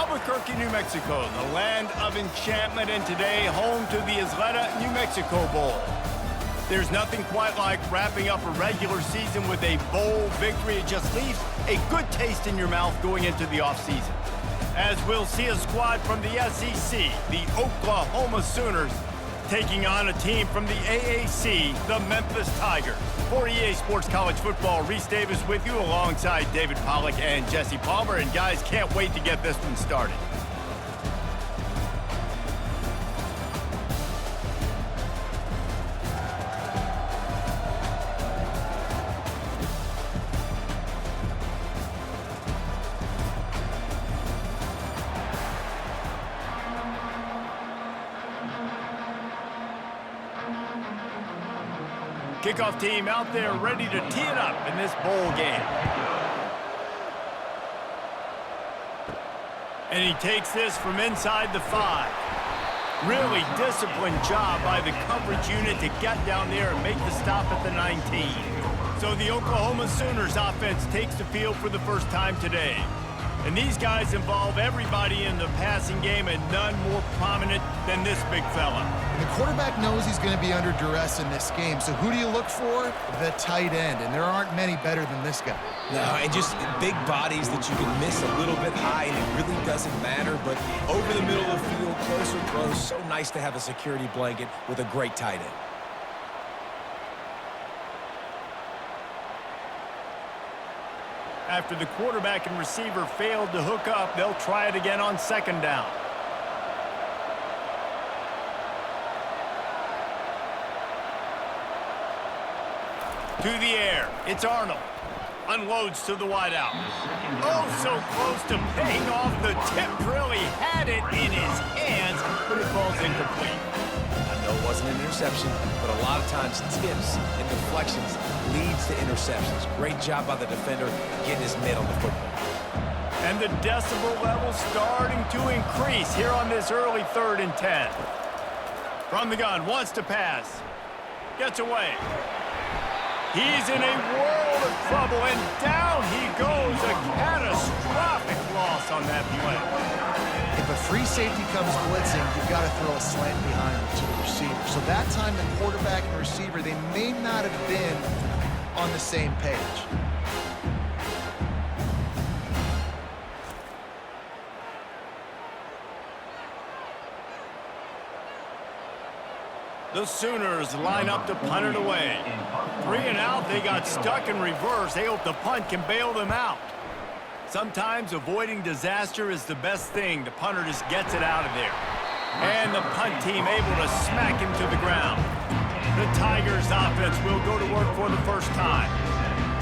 Albuquerque, New Mexico, the land of enchantment, and today home to the Isleta, New Mexico Bowl. There's nothing quite like wrapping up a regular season with a bowl victory. It just leaves a good taste in your mouth going into the offseason. As we'll see a squad from the SEC, the Oklahoma Sooners, taking on a team from the AAC, the Memphis Tigers. For EA Sports College Football, Reese Davis with you alongside David Pollack and Jesse Palmer. And guys, can't wait to get this one started. Kickoff team out there ready to tee it up in this bowl game. And he takes this from inside the 5. Really disciplined job by the coverage unit to get down there and make the stop at the 19. So the Oklahoma Sooners offense takes the field for the first time today. And these guys involve everybody in the passing game, and none more prominent than this big fella. And the quarterback knows he's going to be under duress in this game. So who do you look for? The tight end. And there aren't many better than this guy. No, and just big bodies that you can miss a little bit high, and it really doesn't matter. But over the middle of the field, closer throws, so nice to have a security blanket with a great tight end. After the quarterback and receiver failed to hook up, they'll try it again on second down. To the air, it's Arnold. Unloads to the wideout. Oh, so close to paying off the tip drill. He had it in his hands, but it falls incomplete. No, it wasn't an interception, but a lot of times tips and deflections leads to interceptions. Great job by the defender getting his mitt on the football. And the decibel level starting to increase here on this early 3rd and 10. From the gun, wants to pass. Gets away. He's in a world of trouble, and down he goes. A catastrophic loss on that play. If a free safety comes blitzing, you've got to throw a slant behind to the receiver. So that time the quarterback and the receiver, they may not have been on the same page. The Sooners line up to punt it away. 3 and out, they got stuck in reverse. They hope the punt can bail them out. Sometimes avoiding disaster is the best thing. The punter just gets it out of there. And the punt team able to smack him to the ground. The Tigers offense will go to work for the first time.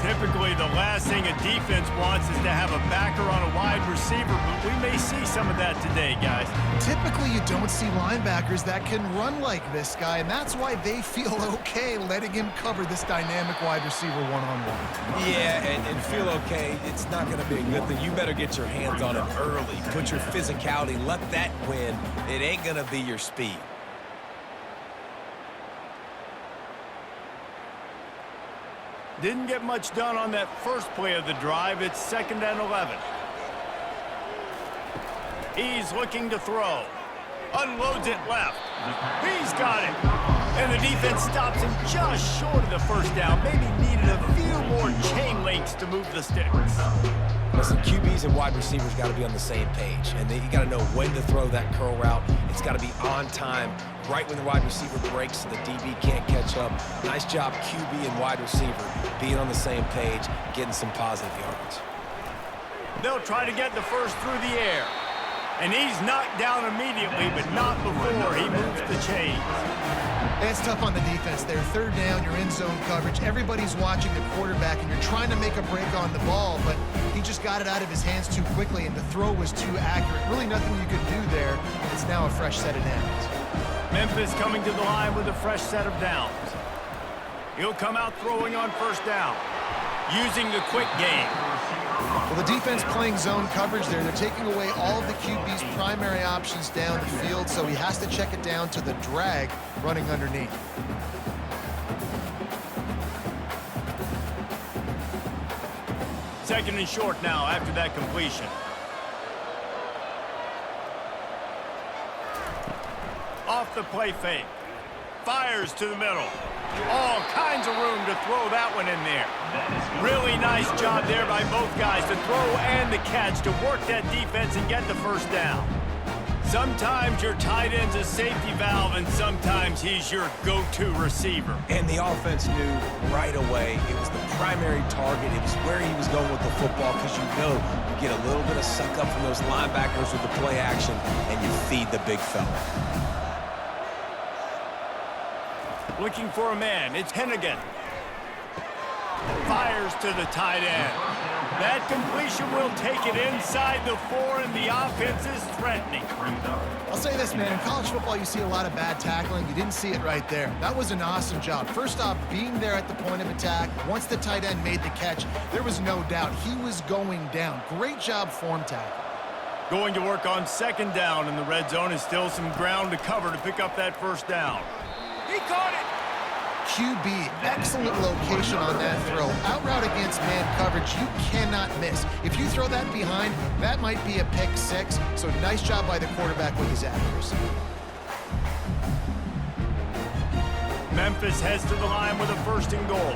Typically, the last thing a defense wants is to have a backer on a wide receiver, but we may see some of that today, guys. Typically, you don't see linebackers that can run like this guy, and that's why they feel okay letting him cover this dynamic wide receiver one-on-one. Yeah, and feel okay. It's not going to be a good thing. You better get your hands on him early. Put your physicality. Let that win. It ain't going to be your speed. Didn't get much done on that first play of the drive. It's 2nd and 11. He's looking to throw. Unloads it left. He's got it. And the defense stops him just short of the first down. Maybe needed a few more chain links to move the sticks. Listen, QBs and wide receivers got to be on the same page. And you got to know when to throw that curl route. It's got to be on time, right when the wide receiver breaks so the DB can't catch up. Nice job, QB and wide receiver, being on the same page, getting some positive yards. They'll try to get the first through the air. And he's knocked down immediately, but not before he moves the chains. It's tough on the defense there. 3rd down, you're in zone coverage. Everybody's watching the quarterback, and you're trying to make a break on the ball, but he just got it out of his hands too quickly, and the throw was too accurate. Really nothing you could do there. It's now a fresh set of downs. Memphis coming to the line with a fresh set of downs. He'll come out throwing on 1st down, using the quick game. Well, the defense playing zone coverage there. They're taking away all of the QB's primary options down the field, so he has to check it down to the drag running underneath. Second and short now after that completion. the play fake. Fires to the middle. All kinds of room to throw that one in there. Really nice job there by both guys to throw and the catch to work that defense and get the first down. Sometimes your tight end's a safety valve, and sometimes he's your go-to receiver. And the offense knew right away it was the primary target. It was where he was going with the football, because you know you get a little bit of suck up from those linebackers with the play action, and you feed the big fella. Looking for a man. It's Hennigan. Fires to the tight end. That completion will take it inside the 4, and the offense is threatening. I'll say this, man. In college football, you see a lot of bad tackling. You didn't see it right there. That was an awesome job. First off, being there at the point of attack. Once the tight end made the catch, there was no doubt he was going down. Great job form tackle. Going to work on second down in the red zone, is still some ground to cover to pick up that first down. He caught it! QB, excellent location on that throw. Out route against man coverage, you cannot miss. If you throw that behind, that might be a pick 6. So nice job by the quarterback with his accuracy. Memphis heads to the line with a first and goal.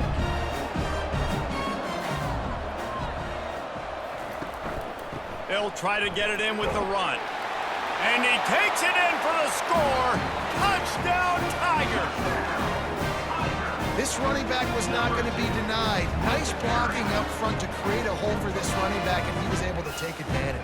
They'll try to get it in with the run. And he takes it in for the score. Touchdown, Tiger! This running back was not going to be denied. Nice blocking up front to create a hole for this running back, and he was able to take advantage.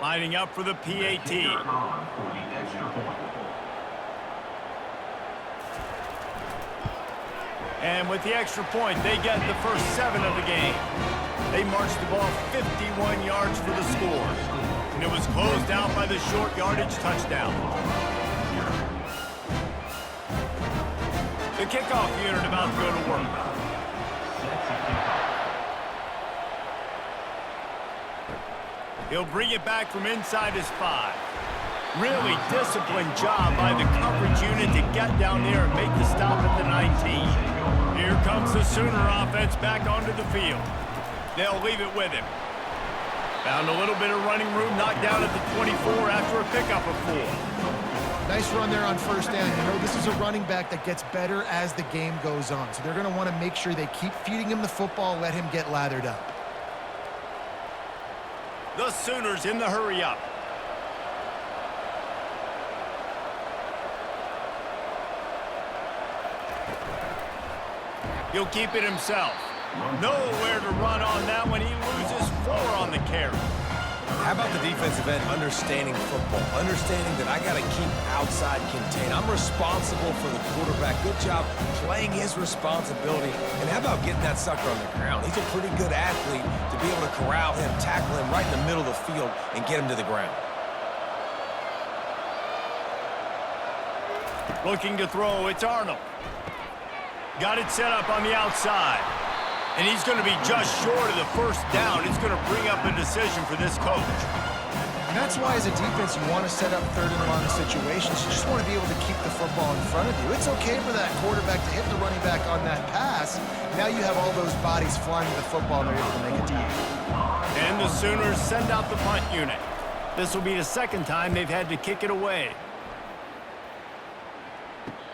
Lining up for the PAT. And with the extra point, they get the first 7 of the game. They marched the ball 51 yards for the score. And it was closed out by the short yardage touchdown. The kickoff unit about to go to work. He'll bring it back from inside his 5. Really disciplined job by the coverage unit to get down there and make the stop at the 19. Here comes the Sooner offense back onto the field. They'll leave it with him. Found a little bit of running room, knocked down at the 24 after a pickup of 4. Nice run there on first down. You know, this is a running back that gets better as the game goes on. So they're going to want to make sure they keep feeding him the football, let him get lathered up. The Sooners in the hurry-up. He'll keep it himself. Nowhere to run on that one. He loses 4 on the carry. How about the defensive end understanding football, understanding that I got to keep outside contain. I'm responsible for the quarterback. Good job playing his responsibility. And how about getting that sucker on the ground? He's a pretty good athlete to be able to corral him, tackle him right in the middle of the field, and get him to the ground. Looking to throw, it's Arnold. Got it set up on the outside. And he's going to be just short of the first down. It's going to bring up a decision for this coach. And that's why, as a defense, you want to set up third and long situations. You just want to be able to keep the football in front of you. It's okay for that quarterback to hit the running back on that pass. Now you have all those bodies flying to the football, and they're able to make a tackle. And the Sooners send out the punt unit. This will be the second time they've had to kick it away.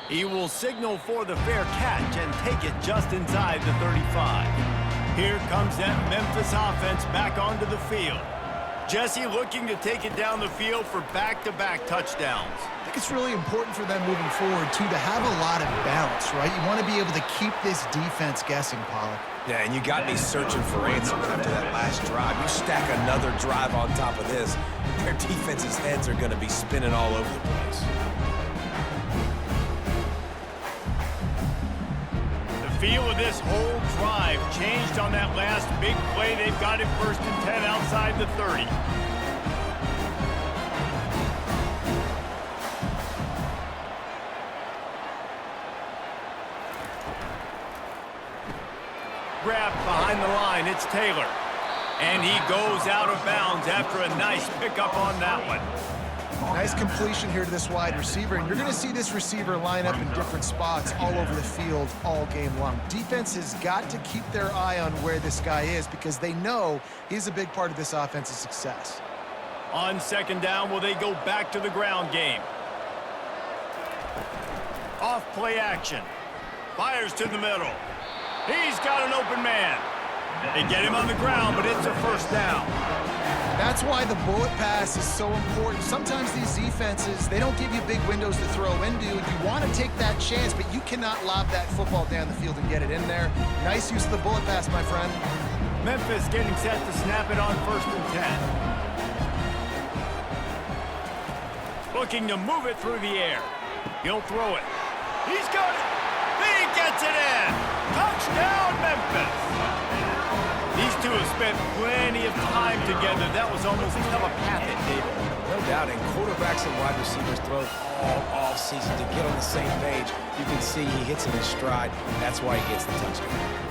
He will signal for the fair catch and take it just inside the 35. Here comes that Memphis offense back onto the field. Jesse looking to take it down the field for back-to-back touchdowns. I think it's really important for them moving forward, too, to have a lot of balance, right? You want to be able to keep this defense guessing, Pollock. Yeah, and you got me searching for answers after that last drive. You stack another drive on top of this, their defense's heads are going to be spinning all over the place. The feel of this whole drive changed on that last big play. They've got it first and 10 outside the 30. Grab behind the line. It's Taylor. And he goes out of bounds after a nice pickup on that one. Nice completion here to this wide receiver, and you're going to see this receiver line up in different spots all over the field all game long. Defense has got to keep their eye on where this guy is because they know he's a big part of this offense's success. On second down, will they go back to the ground game? Off play action. Fires to the middle. He's got an open man. They get him on the ground, but it's a first down. That's why the bullet pass is so important. Sometimes these defenses, they don't give you big windows to throw into. You want to take that chance, but you cannot lob that football down the field and get it in there. Nice use of the bullet pass, my friend. Memphis getting set to snap it on 1st and 10. Looking to move it through the air. He'll throw it. He's got it. He gets it in. Touchdown, Memphis. These two have spent plenty of time together. That was almost telepathic, David. No doubt, and quarterbacks and wide receivers throw all off-season to get on the same page. You can see he hits it in stride. That's why he gets the touchdown.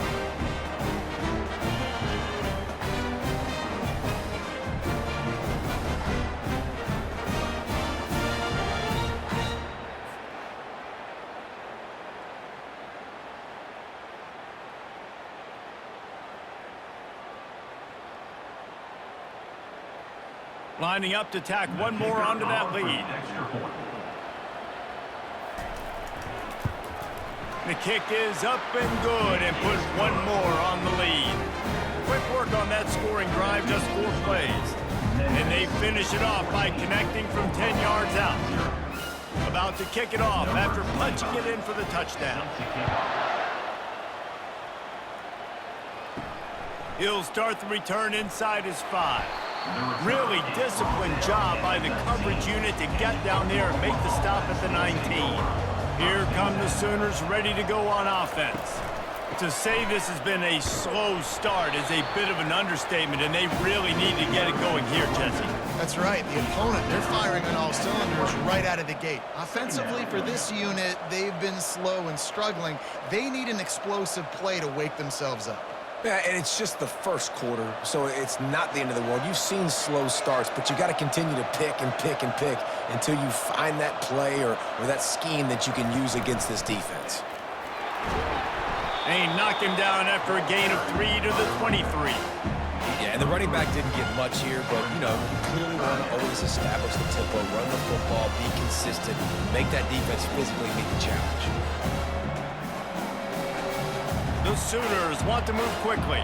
Lining up to tack one more onto that lead. The kick is up and good and put one more on the lead. Quick work on that scoring drive, just 4 plays. And they finish it off by connecting from 10 yards out. About to kick it off after punching it in for the touchdown. He'll start the return inside his 5. Really disciplined job by the coverage unit to get down there and make the stop at the 19. Here come the Sooners ready to go on offense. To say this has been a slow start is a bit of an understatement, and they really need to get it going here, Jesse. That's right. The opponent, they're firing on all cylinders right out of the gate. Offensively, for this unit, they've been slow and struggling. They need an explosive play to wake themselves up. Yeah, and it's just the first quarter, so it's not the end of the world. You've seen slow starts, but you got to continue to pick and pick and pick until you find that play or that scheme that you can use against this defense. They knock him down after a gain of 3 to the 23. Yeah, and the running back didn't get much here, but, you know, you clearly want to always establish the tempo, run the football, be consistent, make that defense physically meet the challenge. The Sooners want to move quickly.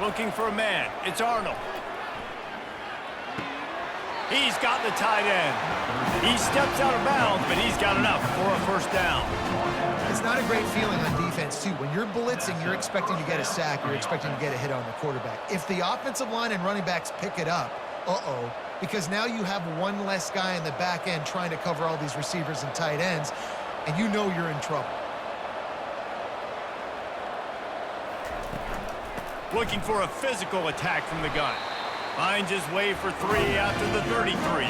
Looking for a man. It's Arnold. He's got the tight end. He steps out of bounds, but he's got enough for a first down. It's not a great feeling on defense, too. When you're blitzing, you're expecting to get a sack. You're expecting to get a hit on the quarterback. If the offensive line and running backs pick it up, because now you have one less guy in the back end trying to cover all these receivers and tight ends, and you know you're in trouble. Looking for a physical attack from the gun. Finds his way for 3 out to the 33.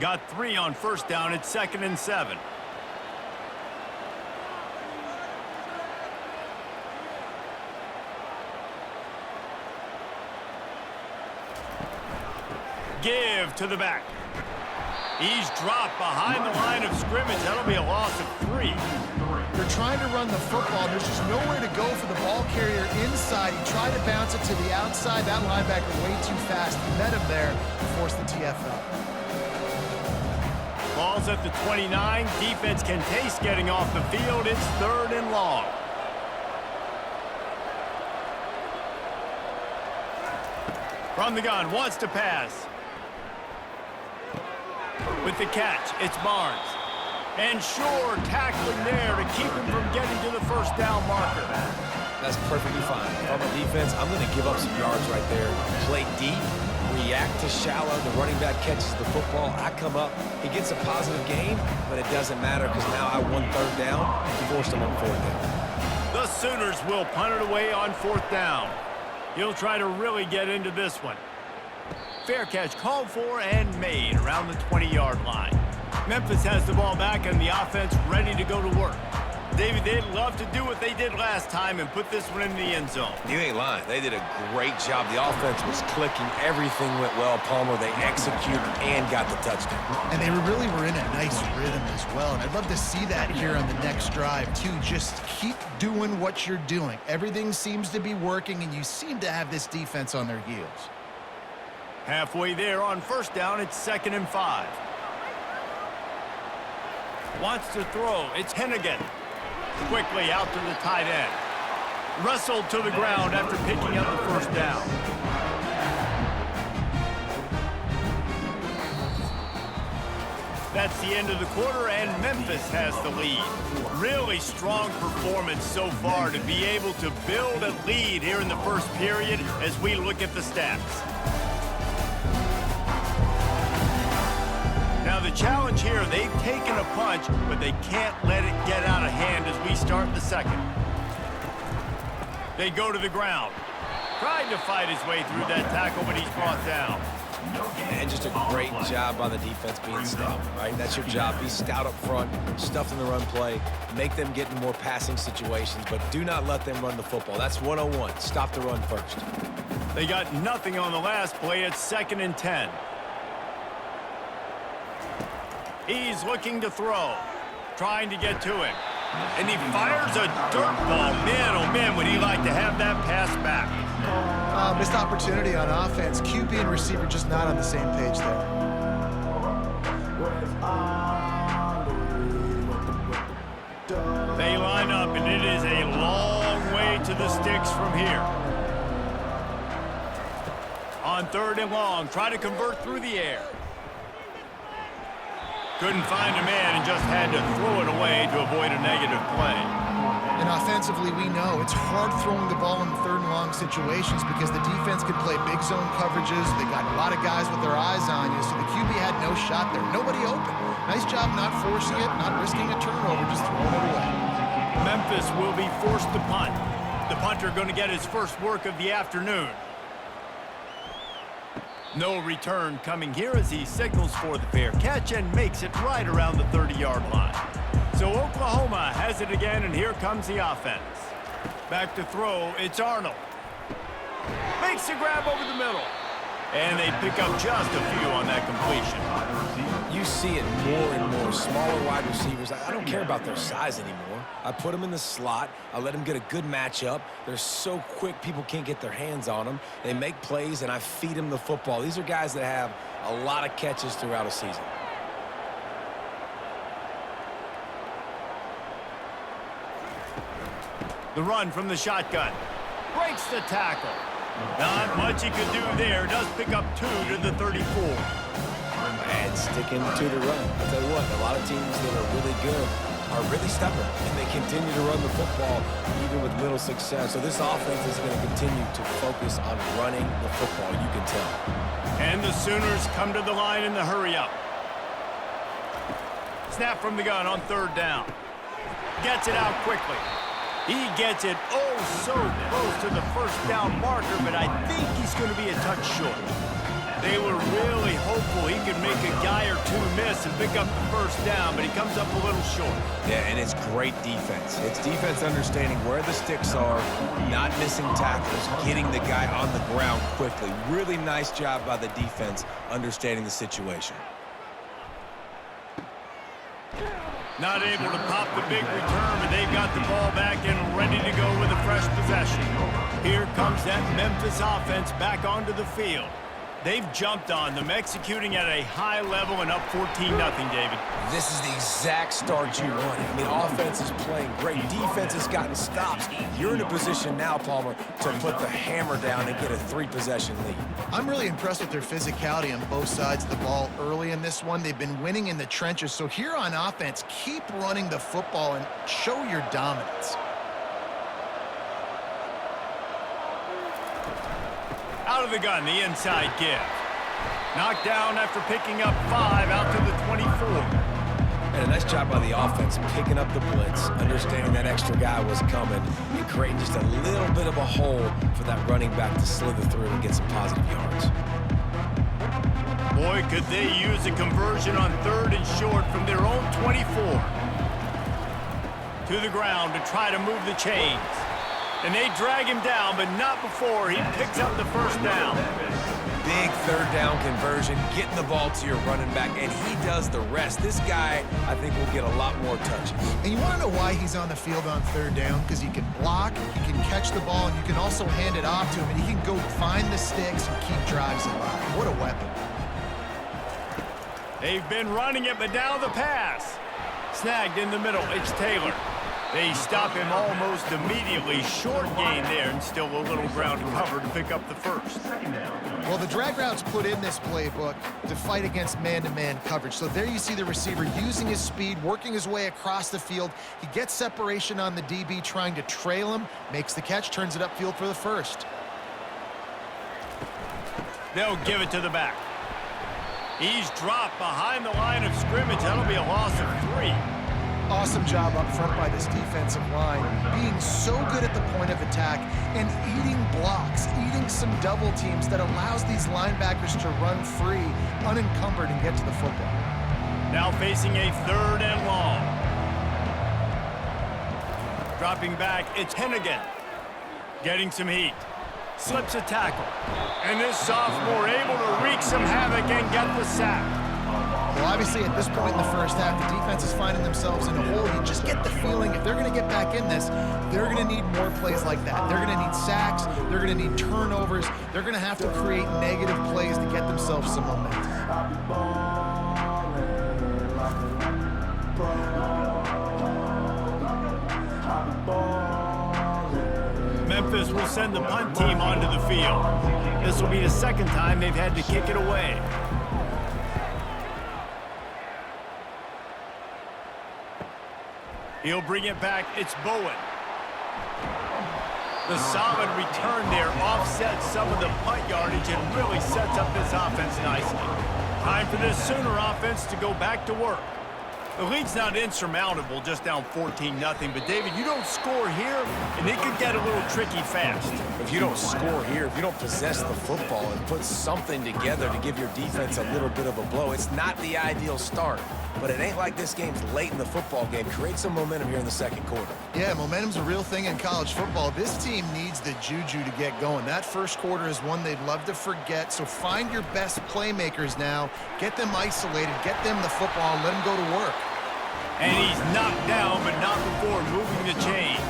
Got 3 on first down. It's 2nd and 7. Give to the back. He's dropped behind the line of scrimmage. That'll be a loss of 3. They're trying to run the football. There's just nowhere to go for the ball carrier inside. He tried to bounce it to the outside. That linebacker way too fast. He met him there and forced the TFL. Ball's at the 29. Defense can taste getting off the field. It's 3rd and long. From the gun, wants to pass. With the catch, it's Barnes. And sure, tackling there to keep him from getting to the first down marker. That's perfectly fine. On the defense, I'm going to give up some yards right there. Play deep, react to shallow. The running back catches the football. I come up. He gets a positive gain, but it doesn't matter because now I won 3rd down and forced him on 4th down. Sooners will punt it away on 4th down. He'll try to really get into this one. Fair catch called for and made around the 20-yard line. Memphis has the ball back and the offense ready to go to work. David, they'd love to do what they did last time and put this one in the end zone. You ain't lying. They did a great job. The offense was clicking. Everything went well, Palmer. They executed and got the touchdown. And they really were in a nice rhythm as well. And I'd love to see that here on the next drive, too. Just keep doing what you're doing. Everything seems to be working, and you seem to have this defense on their heels. Halfway there on 1st down, it's 2nd and 5. Wants to throw. It's Hennigan. Quickly out to the tight end. Wrestled to the ground after picking up the 1st down. That's the end of the quarter, and Memphis has the lead. Really strong performance so far to be able to build a lead here in the 1st period as we look at the stats. Now the challenge here, they've taken a punch, but they can't let it get out of hand as we start the 2nd. They go to the ground. Tried to fight his way through that tackle, but he's brought down. And just a great job by the defense being stout, right? That's your job. Be stout up front, stuff in the run play, make them get in more passing situations, but do not let them run the football. That's 101. Stop the run first. They got nothing on the last play. It's 2nd and 10. He's looking to throw, trying to get to him. And he fires a dirt ball. Man, oh man, would he like to have that pass back. Missed opportunity on offense. QB and receiver just not on the same page there. They line up, and it is a long way to the sticks from here. On 3rd and long, try to convert through the air. Couldn't find a man and just had to throw it away to avoid a negative play. And offensively, we know it's hard throwing the ball in 3rd and long situations because the defense can play big zone coverages. They got a lot of guys with their eyes on you, so the QB had no shot there. Nobody open. Nice job not forcing it, not risking a turnover, just throwing it away. Memphis will be forced to punt. The punter going to get his first work of the afternoon. No return coming here as he signals for the fair catch and makes it right around the 30-yard line. So Oklahoma has it again, and here comes the offense. Back to throw, it's Arnold. Makes the grab over the middle. And they pick up just a few on that completion. You see it more and more. Smaller wide receivers. I don't care about their size anymore. I put them in the slot. I let them get a good matchup. They're so quick, people can't get their hands on them. They make plays, and I feed them the football. These are guys that have a lot of catches throughout a season. The run from the shotgun. Breaks the tackle. Not much he could do there. Does pick up 2 to the 34. And sticking to the run. I'll tell you what, a lot of teams that are really good are really stubborn, and they continue to run the football even with little success. So this offense is going to continue to focus on running the football, you can tell. And the Sooners come to the line in the hurry-up. Snap from the gun on 3rd down. Gets it out quickly. He gets it so close to the 1st down marker, but I think he's going to be a touch short. They were really hopeful he could make a guy or two miss and pick up the 1st down, but he comes up a little short. Yeah, and it's great defense. It's defense understanding where the sticks are, not missing tackles, getting the guy on the ground quickly. Really nice job by the defense understanding the situation. Not able to pop the big return, but they've got the ball back and ready to go with a fresh possession. Here comes that Memphis offense back onto the field. They've jumped on them, executing at a high level and up 14-0, David. This is the exact start you wanted. I mean, offense is playing great. Defense has gotten stops. You're in a position now, Palmer, to put the hammer down and get a 3-possession lead. I'm really impressed with their physicality on both sides of the ball early in this one. They've been winning in the trenches. So here on offense, keep running the football and show your dominance. Out of the gun, the inside give. Knocked down after picking up 5 out to the 24. And a nice job by the offense picking up the blitz, understanding that extra guy was coming, and creating just a little bit of a hole for that running back to slither through and get some positive yards. Boy, could they use a conversion on 3rd and short from their own 24. To the ground to try to move the chains. And they drag him down, but not before he picks up the first down. Big 3rd down conversion, getting the ball to your running back, and he does the rest. This guy, I think, will get a lot more touches. And you want to know why he's on the field on 3rd down? Because he can block, he can catch the ball, and you can also hand it off to him, and he can go find the sticks and keep drives alive. What a weapon. They've been running it, but now the pass. Snagged in the middle, it's Taylor. They stop him almost immediately. Short gain there, and still a little ground to cover to pick up the first. Well, the drag routes put in this playbook to fight against man-to-man coverage. So there you see the receiver using his speed, working his way across the field. He gets separation on the DB, trying to trail him, makes the catch, turns it upfield for the first. They'll give it to the back. He's dropped behind the line of scrimmage. That'll be a loss of 3. Awesome job up front by this defensive line, being so good at the point of attack and eating blocks, eating some double teams that allows these linebackers to run free, unencumbered, and get to the football. Now facing a 3rd and long. Dropping back, it's Hennigan. Getting some heat. Slips a tackle. And this sophomore able to wreak some havoc and get the sack. Well, obviously, at this point in the first half, the defense is finding themselves in a hole. You just get the feeling if they're going to get back in this, they're going to need more plays like that. They're going to need sacks. They're going to need turnovers. They're going to have to create negative plays to get themselves some momentum. Memphis will send the punt team onto the field. This will be the 2nd time they've had to kick it away. He'll bring it back. It's Bowen. The solid return there offsets some of the punt yardage and really sets up this offense nicely. Time for this Sooner offense to go back to work. The lead's not insurmountable, just down 14-0. But, David, you don't score here, and it could get a little tricky fast. If you don't score here, if you don't possess the football and put something together to give your defense a little bit of a blow, it's not the ideal start. But it ain't like this game's late in the football game. Create some momentum here in the 2nd quarter. Yeah, momentum's a real thing in college football. This team needs the juju to get going. That first quarter is one they'd love to forget. So find your best playmakers now. Get them isolated. Get them the football and let them go to work. And he's knocked down, but not before moving the chains.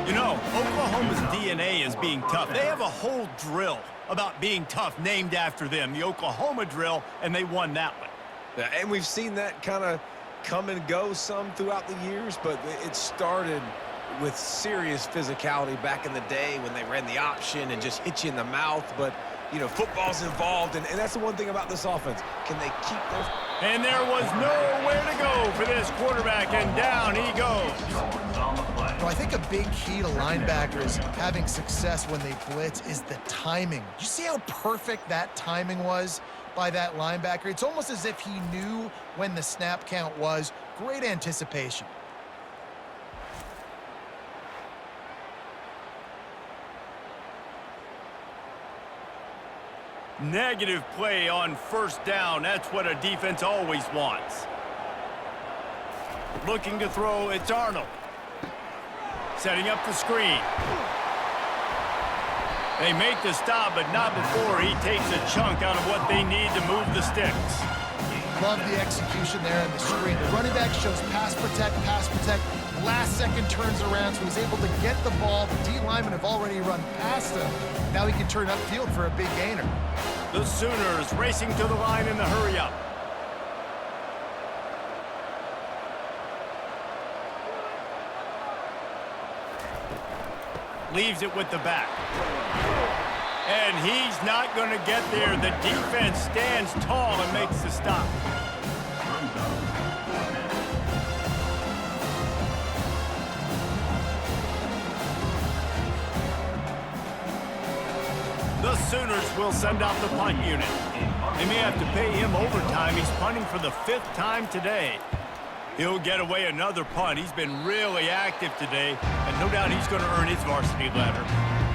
You know, Oklahoma's DNA is being tough. They have a whole drill about being tough named after them, the Oklahoma drill, and they won that one. Yeah, and we've seen that kind of come and go some throughout the years, but it started with serious physicality back in the day when they ran the option and just hit you in the mouth. But, you know, football's involved, and that's the one thing about this offense. Can they keep those? And there was nowhere to go for this quarterback, and down he goes. Well, I think a big key to linebackers having success when they blitz is the timing. Did you see how perfect that timing was by that linebacker? It's almost as if he knew when the snap count was. Great anticipation. Negative play on 1st down. That's what a defense always wants. Looking to throw, it's Arnold. Setting up the screen. They make the stop, but not before he takes a chunk out of what they need to move the sticks. Love the execution there on the screen. The running back shows pass protect, last second turns around, so he's able to get the ball. The D linemen have already run past him. Now he can turn upfield for a big gainer. The Sooners racing to the line in the hurry-up. Leaves it with the back. And he's not going to get there. The defense stands tall and makes the stop. The Sooners will send out the punt unit. They may have to pay him overtime. He's punting for the 5th time today. He'll get away another punt. He's been really active today, and no doubt he's going to earn his varsity letter.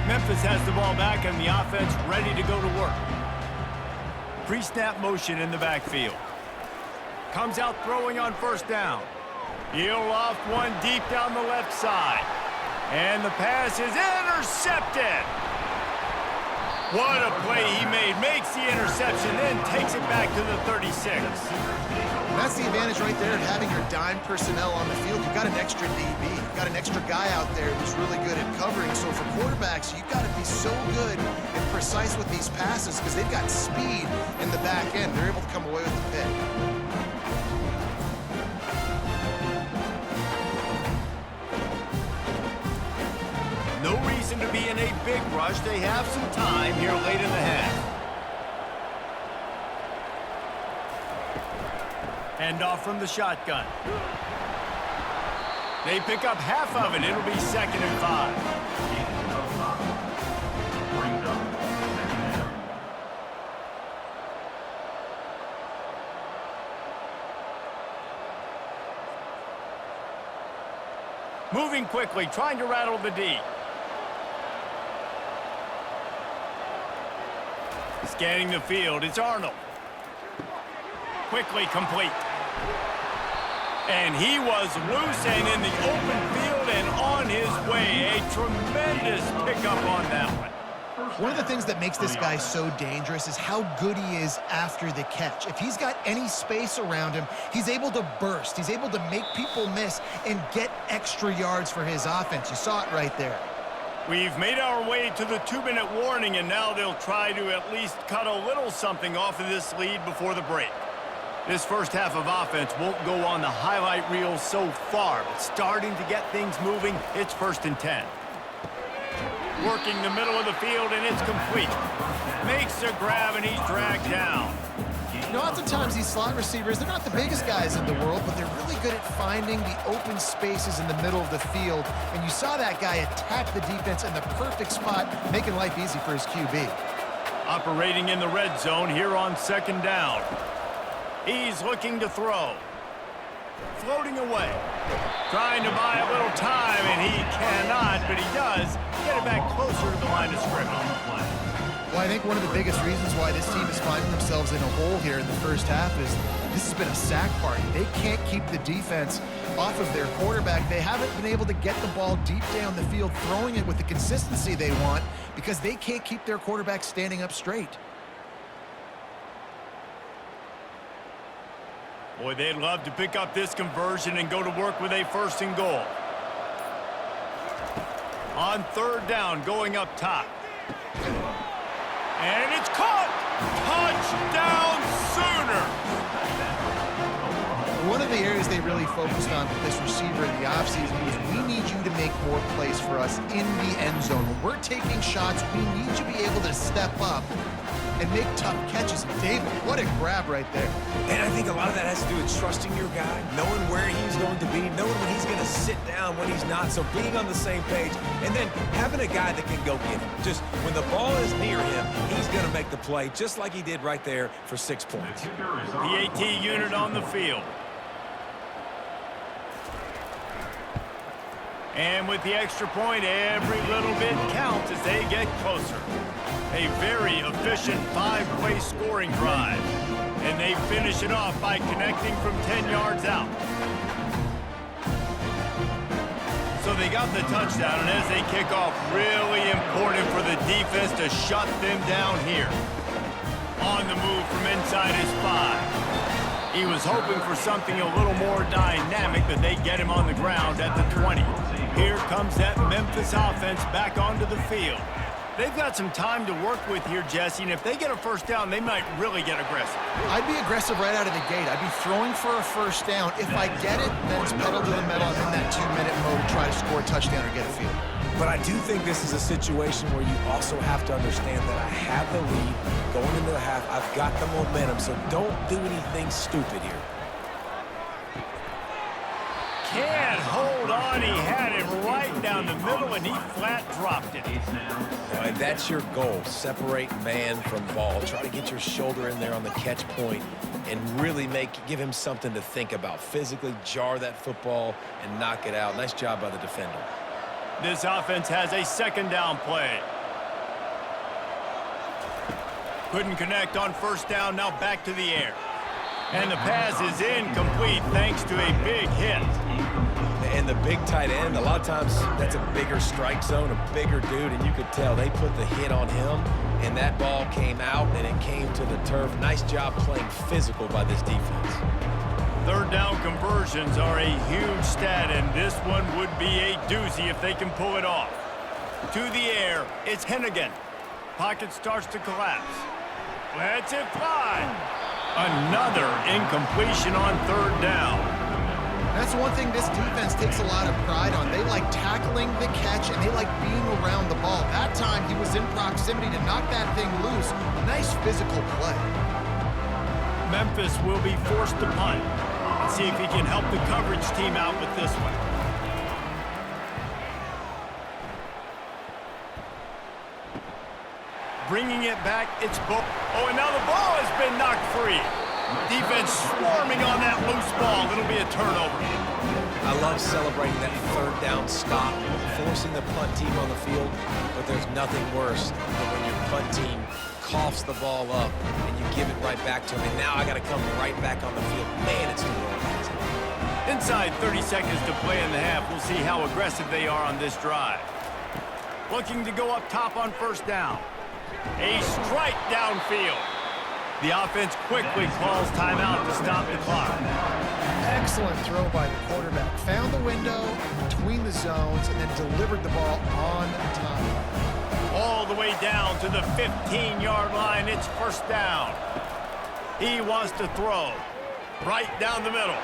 Memphis has the ball back and the offense ready to go to work. Pre-snap motion in the backfield. Comes out throwing on first down. He'll loft one deep down the left side. And the pass is intercepted. What a play he made. Makes the interception, then takes it back to the 36. That's the advantage right there of having your dime personnel on the field. You've got an extra DB. You've got an extra guy out there who's really good at covering. So for quarterbacks, you've got to be so good and precise with these passes because they've got speed in the back end. They're able to come away with the pick. No reason to be in a big rush. They have some time here late in the half. Hand off from the shotgun. They pick up half of it. It'll be 2nd and 5. Moving quickly, trying to rattle the D. Scanning the field, it's Arnold. Quickly complete. And he was loose and in the open field and on his way. A tremendous pickup on that one. One of the things that makes this guy so dangerous is how good he is after the catch. If he's got any space around him, he's able to burst. He's able to make people miss and get extra yards for his offense. You saw it right there. We've made our way to the 2-minute warning, and now they'll try to at least cut a little something off of this lead before the break. This first half of offense won't go on the highlight reel so far, but starting to get things moving, it's 1st and 10. Working the middle of the field, and it's complete. Makes a grab, and he's dragged down. You know, oftentimes these slot receivers, they're not the biggest guys in the world, but they're really good at finding the open spaces in the middle of the field. And you saw that guy attack the defense in the perfect spot, making life easy for his QB. Operating in the red zone here on 2nd down. He's looking to throw. Floating away. Trying to buy a little time, and he cannot, but he does get it back closer to the line of scrimmage. Well, I think one of the biggest reasons why this team is finding themselves in a hole here in the first half is this has been a sack party. They can't keep the defense off of their quarterback. They haven't been able to get the ball deep down the field, throwing it with the consistency they want because they can't keep their quarterback standing up straight. Boy, they'd love to pick up this conversion and go to work with a 1st and goal. On 3rd down, going up top. And it's caught! Touchdown Sooner! One of the areas they really focused on with this receiver in the offseason was we need you to make more plays for us in the end zone. When we're taking shots, we need you to be able to step up and make tough catches. David, what a grab right there. And I think a lot of that has to do with trusting your guy, knowing where he's going to be, knowing when he's going to sit down, when he's not, so being on the same page, and then having a guy that can go get him. Just when the ball is near him, he's going to make the play, just like he did right there for 6 points. The AT unit on the field. And with the extra point, every little bit counts as they get closer. A very efficient 5-play scoring drive. And they finish it off by connecting from 10 yards out. So they got the touchdown, and as they kick off, really important for the defense to shut them down here. On the move from inside his 5. He was hoping for something a little more dynamic, but they get him on the ground at the 20. Here comes that Memphis offense back onto the field. They've got some time to work with here, Jesse, and if they get a 1st down, they might really get aggressive. I'd be aggressive right out of the gate. I'd be throwing for a 1st down. If I get it, then it's pedal to the metal in that 2-minute mode to try to score a touchdown or get a field. But I do think this is a situation where you also have to understand that I have the lead going into the half. I've got the momentum, so don't do anything stupid here. Can't hold on. He had it right down the middle, and he flat dropped it. And that's your goal. Separate man from ball. Try to get your shoulder in there on the catch point and really give him something to think about. Physically jar that football and knock it out. Nice job by the defender. This offense has a second down play. Couldn't connect on first down, now back to the air. And the pass is incomplete thanks to a big hit. And the big tight end, a lot of times that's a bigger strike zone, a bigger dude, and you could tell they put the hit on him, and that ball came out, and it came to the turf. Nice job playing physical by this defense. Third down conversions are a huge stat, and this one would be a doozy if they can pull it off. To the air, it's Hennigan. Pocket starts to collapse. Lets it fly. Another incompletion on third down. That's one thing this defense takes a lot of pride on. They like tackling the catch, and they like being around the ball. That time, he was in proximity to knock that thing loose. Nice physical play. Memphis will be forced to punt. Let's see if he can help the coverage team out with this one. Bringing it back, it's Bo. Oh, and now the ball has been knocked free. Defense swarming on that loose ball. It'll be a turnover. I love celebrating that third down stop, forcing the punt team on the field, but there's nothing worse than when your punt team coughs the ball up and you give it right back to them, and now I got to come right back on the field. Man, it's demoralizing. Inside 30 seconds to play in the half. We'll see how aggressive they are on this drive. Looking to go up top on first down. A strike downfield. The offense quickly calls timeout to stop the clock. Excellent throw by the quarterback. Found the window between the zones and then delivered the ball on time. All the way down to the 15-yard line. It's first down. He wants to throw right down the middle.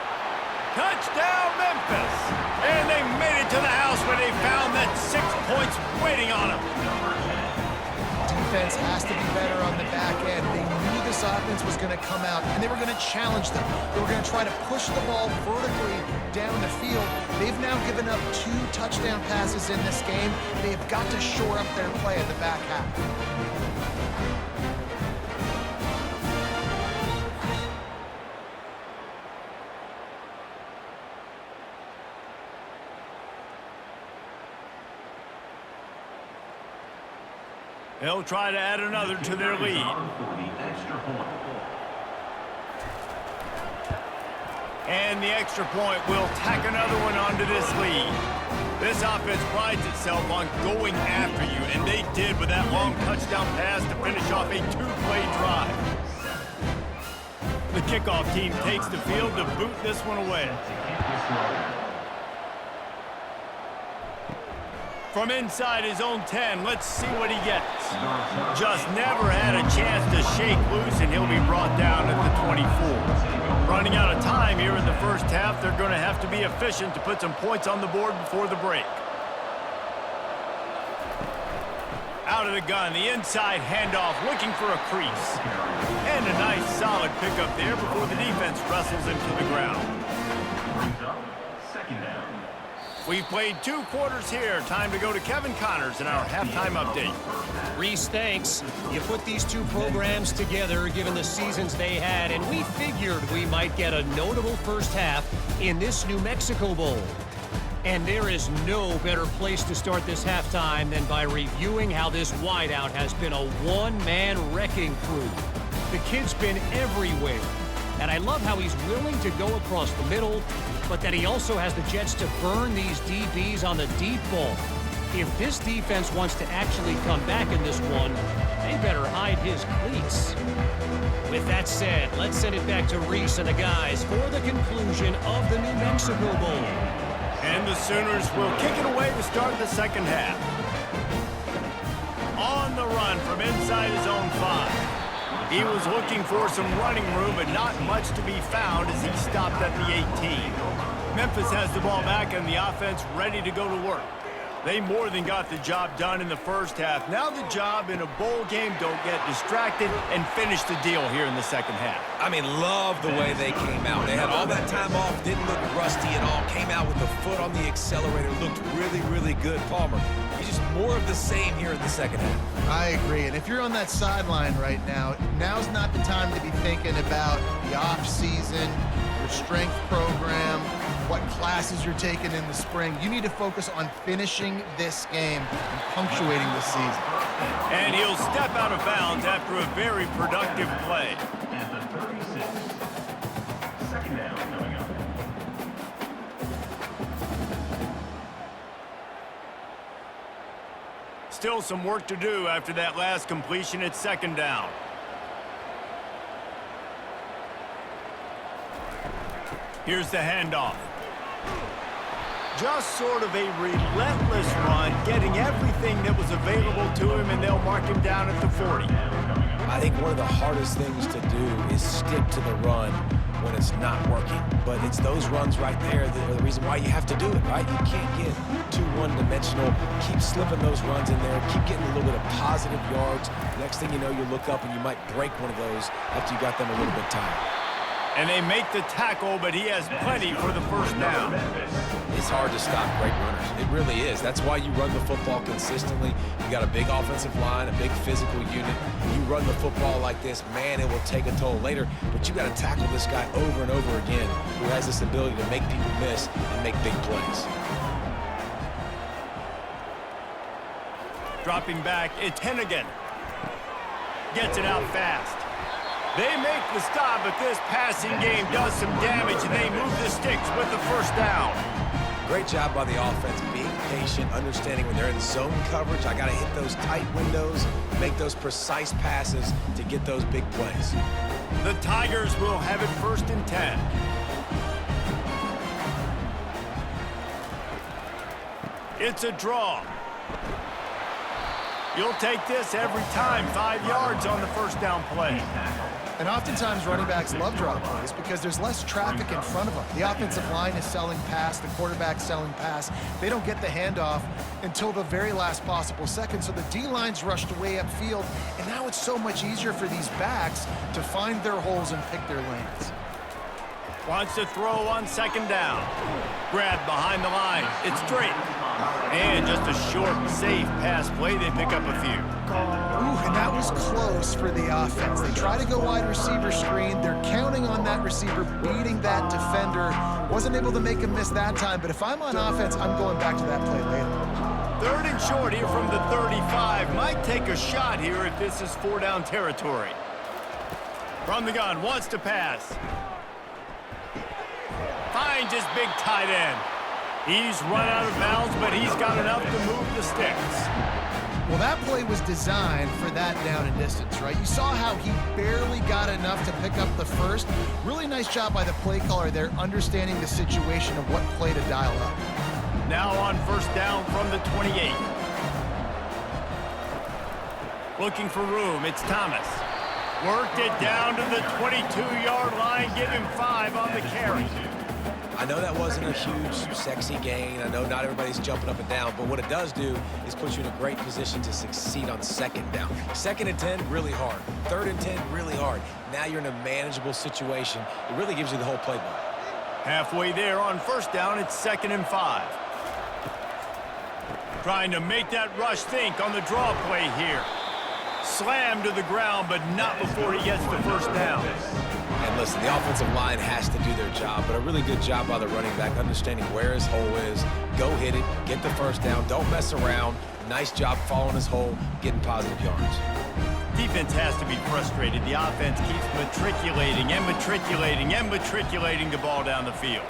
Touchdown, Memphis. And they made it to the house where they found that 6 points waiting on them. Defense has to be better on the back end. They knew this offense was going to come out, and they were going to challenge them. They were going to try to push the ball vertically down the field. They've now given up 2 touchdown passes in this game. They've got to shore up their play in the back half. They'll try to add another to their lead. And the extra point will tack another one onto this lead. This offense prides itself on going after you, and they did with that long touchdown pass to finish off a 2-play drive. The kickoff team takes the field to boot this one away. From inside his own 10, let's see what he gets. Just never had a chance to shake loose, and he'll be brought down at the 24. Running out of time here in the first half, they're going to have to be efficient to put some points on the board before the break. Out of the gun, the inside handoff, looking for a crease. And a nice solid pickup there before the defense wrestles him to the ground. Second down. We've played 2 quarters here. Time to go to Kevin Connors in our halftime update. Reese, thanks. You put these 2 programs together given the seasons they had, and we figured we might get a notable first half in this New Mexico Bowl. And there is no better place to start this halftime than by reviewing how this wideout has been a one-man wrecking crew. The kid's been everywhere, and I love how he's willing to go across the middle, but that he also has the jets to burn these DBs on the deep ball. If this defense wants to actually come back in this one, they better hide his cleats. With that said, let's send it back to Reese and the guys for the conclusion of the New Mexico Bowl. And the Sooners will kick it away to start the second half. On the run from inside his own 5. He was looking for some running room, but not much to be found as he stopped at the 18. Memphis has the ball back and the offense ready to go to work. They more than got the job done in the first half. Now the job in a bowl game, don't get distracted and finish the deal here in the second half. I mean, love the way they came out. They had all that time off, didn't look rusty at all, came out with the foot on the accelerator, looked really, really good. Palmer, you just just more of the same here in the second half. I agree. And if you're on that sideline right now, now's not the time to be thinking about the off-season, your strength program, what classes you're taking in the spring. You need to focus on finishing this game and punctuating this season. And he'll step out of bounds after a very productive play. At the 36. Second down coming up. Still some work to do after that last completion at second down. Here's the handoff. Just sort of a relentless run, getting everything that was available to him, and they'll mark him down at the 40. I think one of the hardest things to do is stick to the run when it's not working. But it's those runs right there that are the reason why you have to do it, right? You can't get too one-dimensional. Keep slipping those runs in there. Keep getting a little bit of positive yards. Next thing you know, you look up and you might break one of those after you got them a little bit tired. And they make the tackle, but he has plenty for the first down. It's hard to stop great runners. It really is. That's why you run the football consistently. You got a big offensive line, a big physical unit. You run the football like this, man, it will take a toll later. But you got to tackle this guy over and over again who has this ability to make people miss and make big plays. Dropping back, it's Hennigan. Gets it out fast. They make the stop, but this passing game does some damage, and they move the sticks with the first down. Great job by the offense, being patient, understanding when they're in zone coverage, I got to hit those tight windows, make those precise passes to get those big plays. The Tigers will have it 1st and 10. It's a draw. You'll take this every time. 5 yards on the first down play. And oftentimes running backs love draw plays because there's less traffic in front of them. The offensive line is selling pass, the quarterback's selling pass. They don't get the handoff until the very last possible second, so the D-line's rushed away upfield, and now it's so much easier for these backs to find their holes and pick their lanes. Wants to throw on second down. Grab behind the line. It's straight. And just a short, safe pass play. They pick up a few. Ooh, and that was close for the offense. They try to go wide receiver screen. They're counting on that receiver beating that defender. Wasn't able to make him miss that time, but if I'm on offense, I'm going back to that play later. 3rd and short here from the 35. Might take a shot here if this is 4-down territory. From the gun, wants to pass. Finds his big tight end. He's run out of bounds, but he's got enough to move the sticks. Well, that play was designed for that down and distance, right? You saw how he barely got enough to pick up the first. Really nice job by the play caller there, understanding the situation of what play to dial up. Now on first down from the 28. Looking for room, it's Thomas. Worked it down to the 22-yard line, give him 5 on the carry. I know that wasn't a huge, sexy gain. I know not everybody's jumping up and down, but what it does do is put you in a great position to succeed on second down. 2nd and 10, really hard. 3rd and 10, really hard. Now you're in a manageable situation. It really gives you the whole playbook. Halfway there on first down, it's 2nd and 5. Trying to make that rush think on the draw play here. Slammed to the ground, but not before he gets the first down. And listen, the offensive line has to do their job, but a really good job by the running back, understanding where his hole is. Go hit it, get the first down, don't mess around. Nice job following his hole, getting positive yards. Defense has to be frustrated. The offense keeps matriculating and matriculating and matriculating the ball down the field.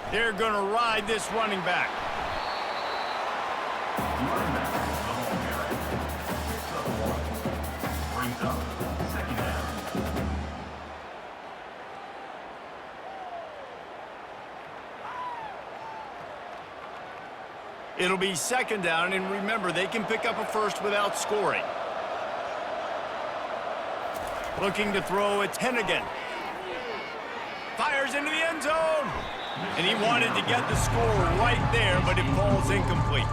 They're going to ride this running back. It'll be 2nd down, and remember, they can pick up a first without scoring. Looking to throw, it's Hennigan. Fires into the end zone. And he wanted to get the score right there, but it falls incomplete.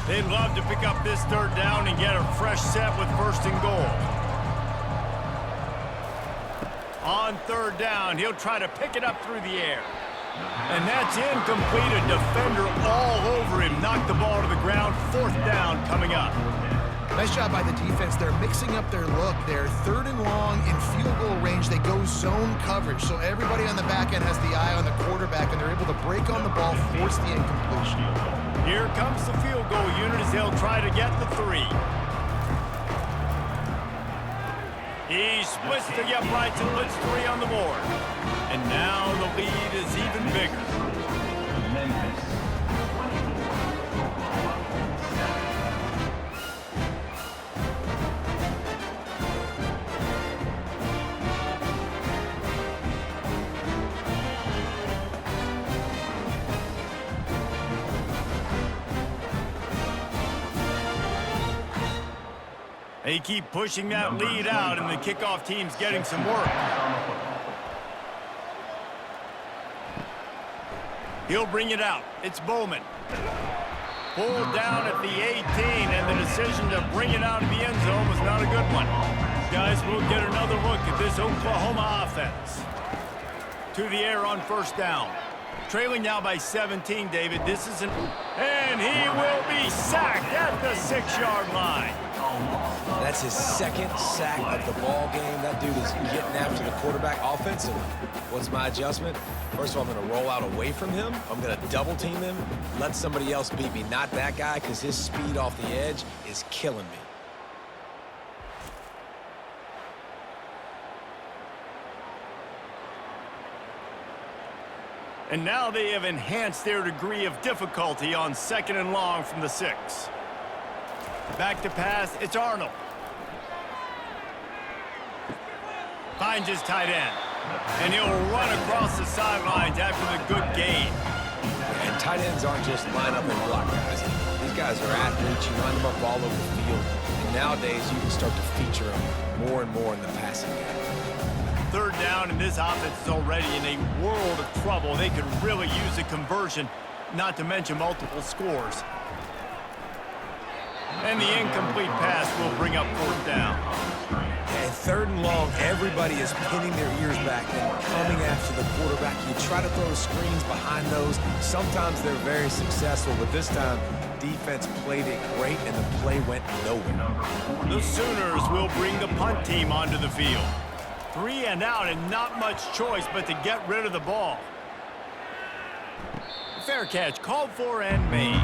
They'd love to pick up this 3rd down and get a fresh set with 1st and goal. On third down, he'll try to pick it up through the air. And that's incomplete. A defender all over him. Knocked the ball to the ground. Fourth down coming up. Nice job by the defense. They're mixing up their look. They're third and long in field goal range. They go zone coverage. So everybody on the back end has the eye on the quarterback, and they're able to break on the ball, force the incompletion. Here comes the field goal unit as they'll try to get the 3. He splits the uprights and puts 3 on the board. And now the lead is even bigger. Memphis. They keep pushing that lead out, and the kickoff team's getting some work. He'll bring it out. It's Bowman. Pulled down at the 18, and the decision to bring it out of the end zone was not a good one. Guys, we'll get another look at this Oklahoma offense. To the air on first down. Trailing now by 17, David. This isn't... And he will be sacked at the 6-yard line. That's his second sack of the ball game. That dude is getting after the quarterback offensively. What's my adjustment? First of all, I'm going to roll out away from him. I'm going to double team him. Let somebody else beat me, not that guy, because his speed off the edge is killing me. And now they have enhanced their degree of difficulty on 2nd and long from the 6. Back to pass, it's Arnold. Finds his tight end. And he'll run across the sidelines after the good gain. And tight ends aren't just line up and block guys. These guys are athletes. You line them up all over the field. And nowadays, you can start to feature them more and more in the passing game. Third down, and this offense is already in a world of trouble. They could really use a conversion, not to mention multiple scores. And the incomplete pass will bring up fourth down. And third and long, everybody is pinning their ears back and coming after the quarterback. You try to throw screens behind those. Sometimes they're very successful, but this time, defense played it great, and the play went nowhere. The Sooners will bring the punt team onto the field. 3 and out, and not much choice but to get rid of the ball. Fair catch, called for and made.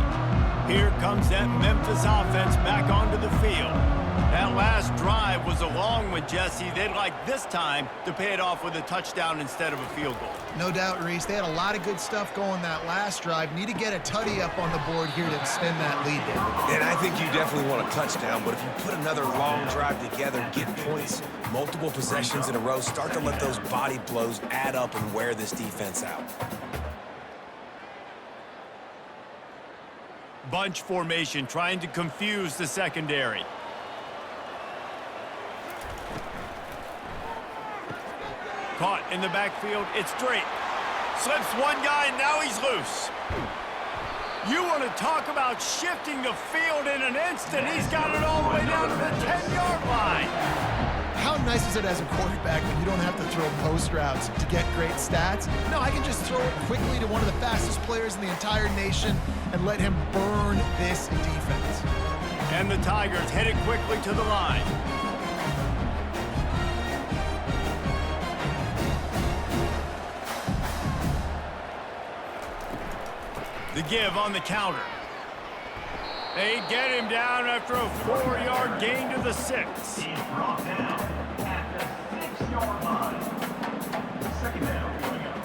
Here comes that Memphis offense back onto the field. That last drive was a long one, Jesse. They'd like this time to pay it off with a touchdown instead of a field goal. No doubt, Reese. They had a lot of good stuff going that last drive. Need to get a tutty up on the board here to extend that lead down. And I think you definitely want a touchdown, but if you put another long drive together, get points, multiple possessions in a row, start to let those body blows add up and wear this defense out. Bunch formation trying to confuse the secondary. Caught in the backfield, it's Drake. Slips one guy, and now he's loose. You want to talk about shifting the field in an instant. He's got it all the way down to the 10-yard line. How nice is it as a quarterback when you don't have to throw post routes to get great stats? No, I can just throw it quickly to one of the fastest players in the entire nation and let him burn this defense. And the Tigers headed quickly to the line. The give on the counter. They get him down after a 4-yard gain to the 6. He's brought down at the 6-yard line. Second down coming up.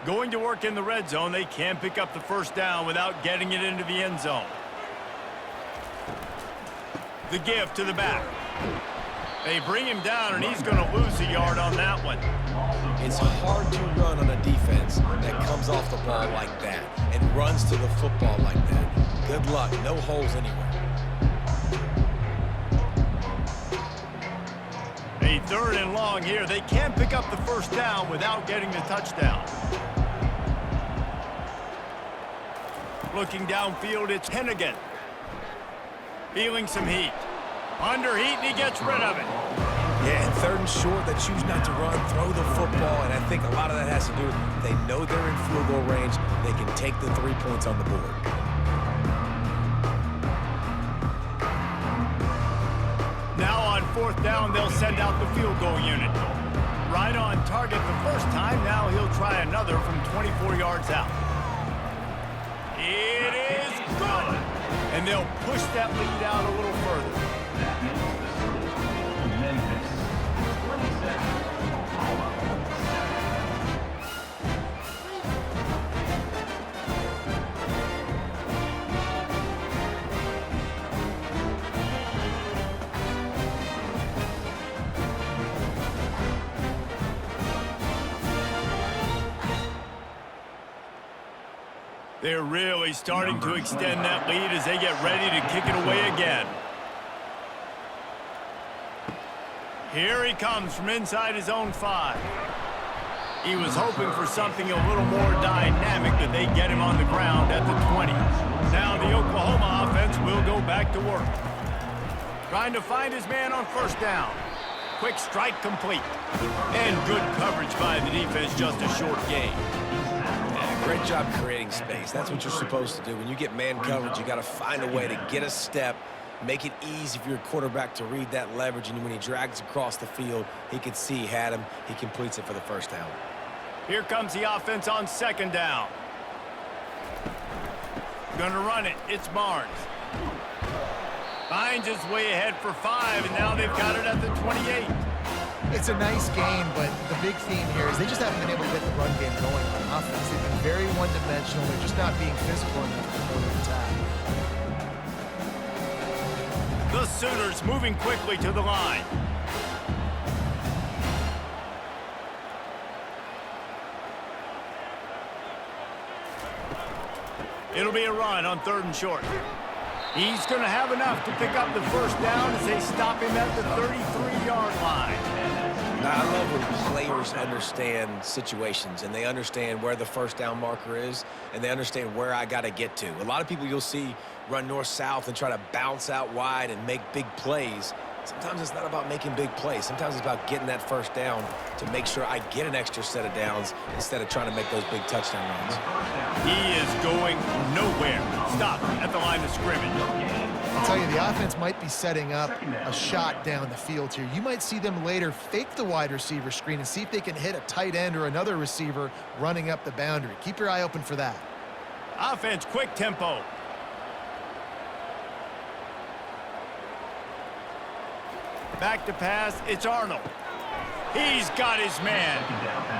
Going to work in the red zone, they can't pick up the first down without getting it into the end zone. The give to the back. They bring him down, and he's going to lose a yard on that one. It's hard to run on a defense that comes off the ball like that and runs to the football like that. Good luck. No holes anywhere. A 3rd and long here. They can't pick up the first down without getting the touchdown. Looking downfield, it's Hennigan. Feeling some heat. Under heat, and he gets rid of it. Yeah, and third and short, they choose not to run, throw the football, and I think a lot of that has to do with they know they're in field goal range. They can take the 3 points on the board. Now on fourth down, they'll send out the field goal unit. Right on target the first time. Now he'll try another from 24 yards out. It is good. And they'll push that lead out a little further. Memphis, 27, Oklahoma, 7. They're really starting to extend that lead as they get ready to kick it away again. Here he comes from inside his own 5. He was hoping for something a little more dynamic, but they get him on the ground at the 20. Now the Oklahoma offense will go back to work. Trying to find his man on first down. Quick strike complete. And good coverage by the defense, just a short gain. Yeah, great job creating space. That's what you're supposed to do. When you get man coverage, you got to find a way to get a step, make it easy for your quarterback to read that leverage, and when he drags across the field, he can see he had him. He completes it for the first down. Here comes the offense on second down. Gonna run it. It's Barnes. Finds his way ahead for 5, and now they've got it at the 28. It's a nice game, but the big theme here is they just haven't been able to get the run game going on offense. They've been very one-dimensional. They're just not being physical enough before the attack. The Sooners moving quickly to the line. It'll be a run on third and short. He's going to have enough to pick up the first down as they stop him at the 33-yard line. Now, I love when players understand situations and they understand where the first down marker is and they understand where I got to get to. A lot of people you'll see run north-south and try to bounce out wide and make big plays. Sometimes it's not about making big plays. Sometimes it's about getting that first down to make sure I get an extra set of downs instead of trying to make those big touchdown runs. He is going nowhere. Stop at the line of scrimmage. I'll tell you, the offense might be setting up a shot down the field here. You might see them later fake the wide receiver screen and see if they can hit a tight end or another receiver running up the boundary. Keep your eye open for that. Offense, quick tempo. Back to pass, it's Arnold. He's got his man.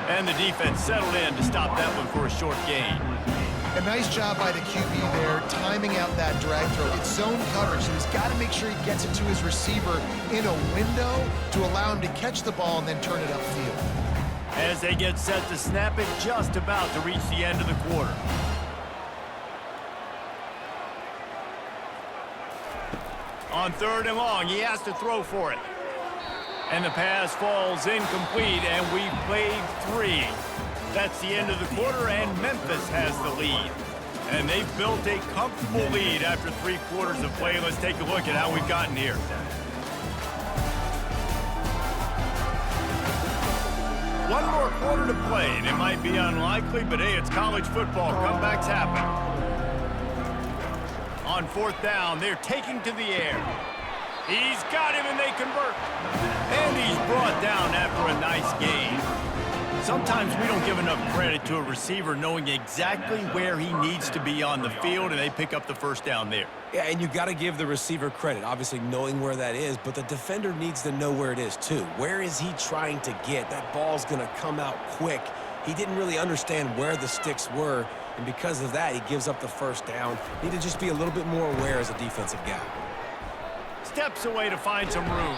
And the defense settled in to stop that one for a short gain. A nice job by the QB there, timing out that drag throw. It's zone coverage, so he's got to make sure he gets it to his receiver in a window to allow him to catch the ball and then turn it upfield. As they get set to snap it, just about to reach the end of the quarter. On third and long, he has to throw for it. And the pass falls incomplete, and we've played 3. That's the end of the quarter, and Memphis has the lead. And they've built a comfortable lead after 3 quarters of play. Let's take a look at how we've gotten here. One more quarter to play, and it might be unlikely, but hey, it's college football. Comebacks happen. On fourth down, they're taking to the air. He's got him, and they convert. And he's brought down after a nice gain. Sometimes we don't give enough credit to a receiver knowing exactly where he needs to be on the field, and they pick up the first down there. Yeah, and you got to give the receiver credit, obviously knowing where that is, but the defender needs to know where it is too. Where is he trying to get? That ball's going to come out quick. He didn't really understand where the sticks were, and because of that, he gives up the first down. Need to just be a little bit more aware as a defensive guy. Steps away to find some room.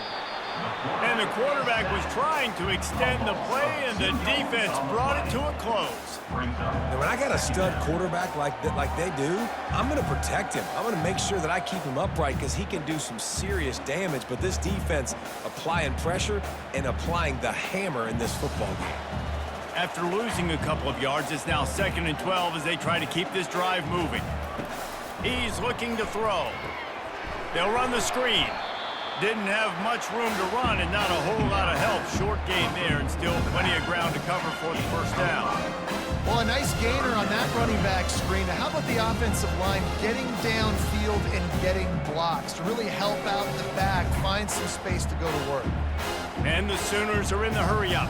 And the quarterback was trying to extend the play, and the defense brought it to a close. And when I got a stud quarterback like they do, I'm going to protect him. I'm going to make sure that I keep him upright because he can do some serious damage. But this defense applying pressure and applying the hammer in this football game. After losing a couple of yards, it's now 2nd and 12 as they try to keep this drive moving. He's looking to throw. They'll run the screen. Didn't have much room to run and not a whole lot of help. Short gain there and still plenty of ground to cover for the first down. Well, a nice gainer on that running back screen. Now, how about the offensive line getting downfield and getting blocks to really help out the back, find some space to go to work? And the Sooners are in the hurry-up.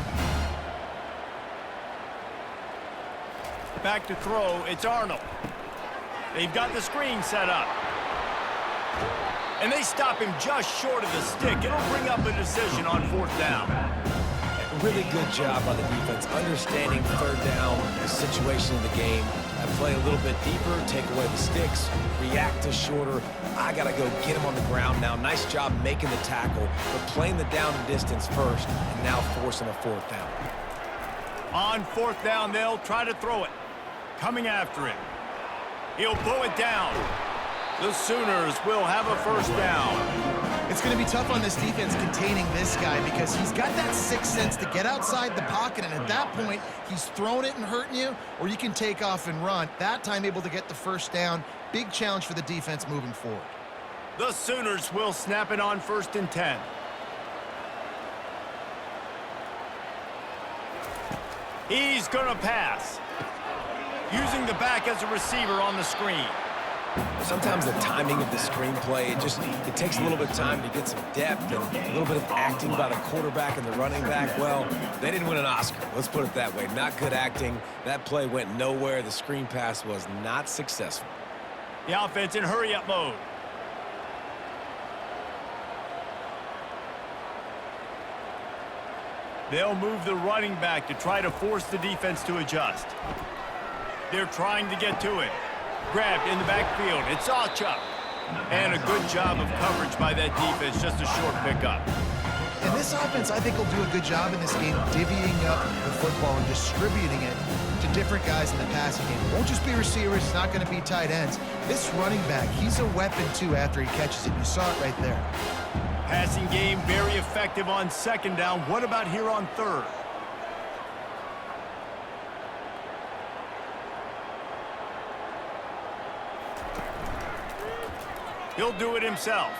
Back to throw, it's Arnold. They've got the screen set up. And they stop him just short of the stick. It'll bring up a decision on fourth down. Really good job by the defense, understanding third down, the situation of the game. I play a little bit deeper, take away the sticks, react to shorter. I got to go get him on the ground now. Nice job making the tackle, but playing the down and distance first, and now forcing a fourth down. On fourth down, they'll try to throw it. Coming after him. He'll pull it down. The Sooners will have a first down. It's going to be tough on this defense containing this guy because he's got that sixth sense to get outside the pocket, and at that point, he's throwing it and hurting you, or you can take off and run. That time able to get the first down. Big challenge for the defense moving forward. The Sooners will snap it on 1st and 10. He's going to pass. Using the back as a receiver on the screen. Sometimes the timing of the screenplay, it takes a little bit of time to get some depth and a little bit of acting by the quarterback and the running back. Well, they didn't win an Oscar. Let's put it that way. Not good acting. That play went nowhere. The screen pass was not successful. The offense in hurry-up mode. They'll move the running back to try to force the defense to adjust. They're trying to get to it. Grabbed in the backfield. It's Achuk. And a good job of coverage by that defense. Just a short pickup. And this offense, I think, will do a good job in this game divvying up the football and distributing it to different guys in the passing game. It won't just be receivers. It's not going to be tight ends. This running back, he's a weapon, too, after he catches it. You saw it right there. Passing game very effective on 2nd down. What about here on 3rd? He'll do it himself.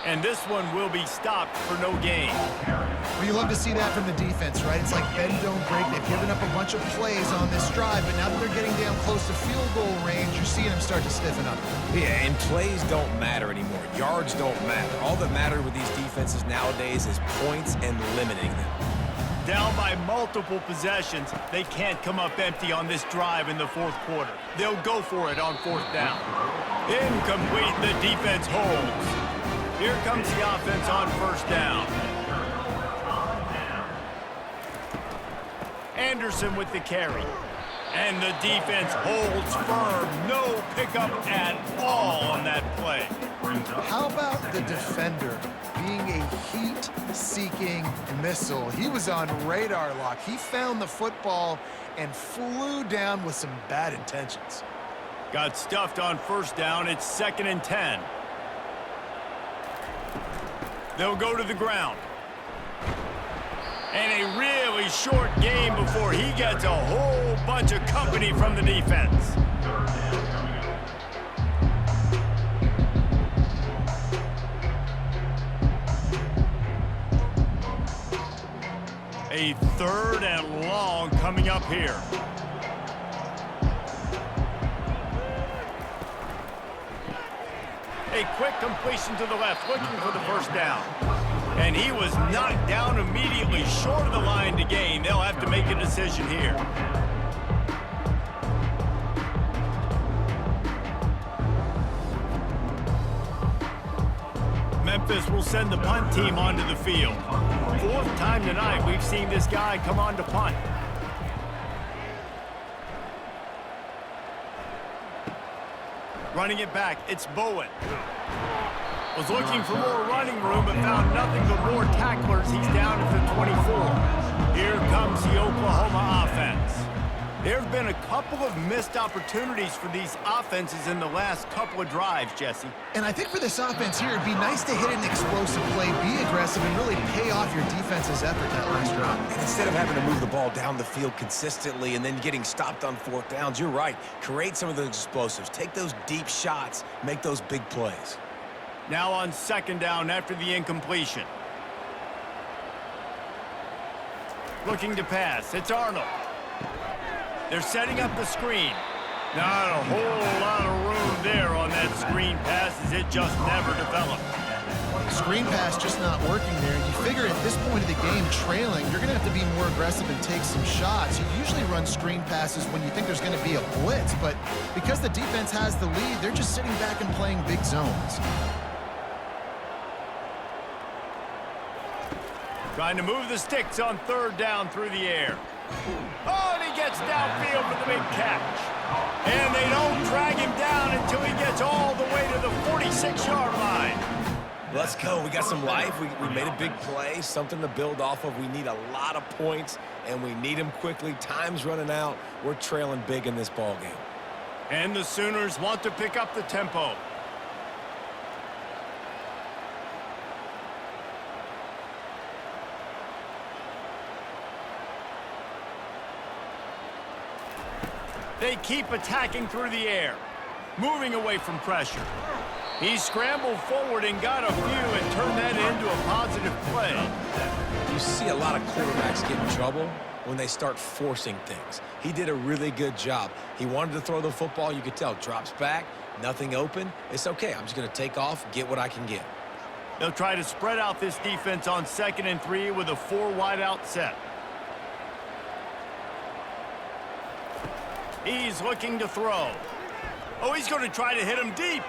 And this one will be stopped for no gain. Well, you love to see that from the defense, right? It's like bend, don't break. They've given up a bunch of plays on this drive, but now that they're getting down close to field goal range, you're seeing them start to stiffen up. Yeah, and plays don't matter anymore. Yards don't matter. All that matters with these defenses nowadays is points and limiting them. Down by multiple possessions, they can't come up empty on this drive in the 4th quarter. They'll go for it on 4th down. Incomplete, the defense holds. Here comes the offense on 1st down. Anderson with the carry. And the defense holds firm. No pickup at all on that play. How about the defender being a heat-seeking missile? He was on radar lock. He found the football and flew down with some bad intentions. Got stuffed on 1st down. It's 2nd and 10. They'll go to the ground. And a really short game before he gets a whole bunch of company from the defense. A 3rd and long coming up here. A quick completion to the left, looking for the 1st down. And he was knocked down immediately, short of the line to gain. They'll have to make a decision here. Memphis will send the punt team onto the field. 4th time tonight we've seen this guy come on to punt. Running it back, it's Bowen. Was looking for more running room, but found nothing but more tacklers. He's down at the 24. Here comes the Oklahoma offense. There have been a couple of missed opportunities for these offenses in the last couple of drives, Jesse. And I think for this offense here, it'd be nice to hit an explosive play, be aggressive, and really pay off your defense's effort that last drive. And instead of having to move the ball down the field consistently and then getting stopped on 4th downs, you're right. Create some of those explosives. Take those deep shots. Make those big plays. Now on second down after the incompletion. Looking to pass. It's Arnold. They're setting up the screen. Not a whole lot of room there on that screen pass as it just never developed. Screen pass just not working there. You figure at this point of the game, trailing, you're going to have to be more aggressive and take some shots. You usually run screen passes when you think there's going to be a blitz, but because the defense has the lead, they're just sitting back and playing big zones. Trying to move the sticks on third down through the air. Oh, and he gets downfield for the big catch. And they don't drag him down until he gets all the way to the 46-yard line. Let's go. We got some life. We made a big play, something to build off of. We need a lot of points, and we need them quickly. Time's running out. We're trailing big in this ball game. And the Sooners want to pick up the tempo. They keep attacking through the air, moving away from pressure. He scrambled forward and got a few and turned that into a positive play. You see a lot of quarterbacks get in trouble when they start forcing things. He did a really good job. He wanted to throw the football. You could tell. Drops back, nothing open. It's okay. I'm just going to take off, get what I can get. They'll try to spread out this defense on 2nd and 3 with a 4 wide out set. He's looking to throw. Oh, he's going to try to hit him deep.